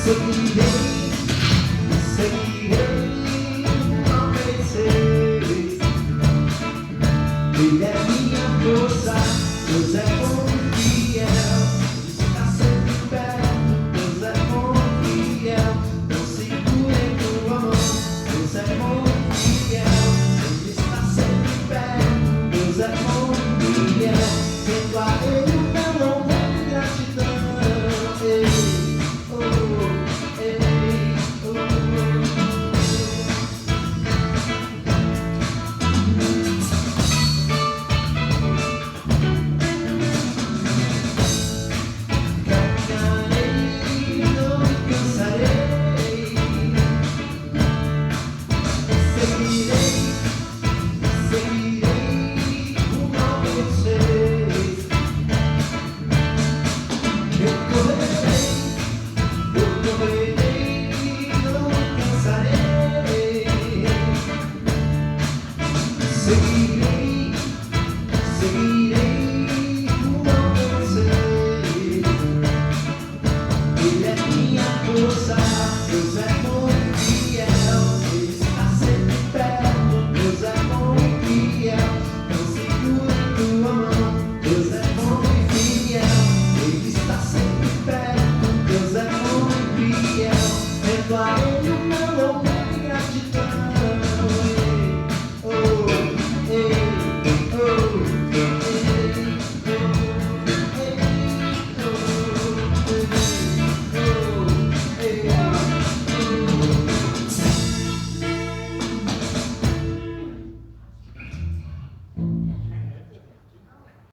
Seguirei, seguirei, não vencerei. Ele é minha força, Deus é bom e fiel. Está sempre perto, Deus é bom e fiel. Não segure em tua mão, Deus é bom e fiel. Ele está sempre perto, Deus é bom e fiel. Tendo a Ele o meu louvor e gratidão. Seguirei, seguirei, não vencerei. Ele é minha força.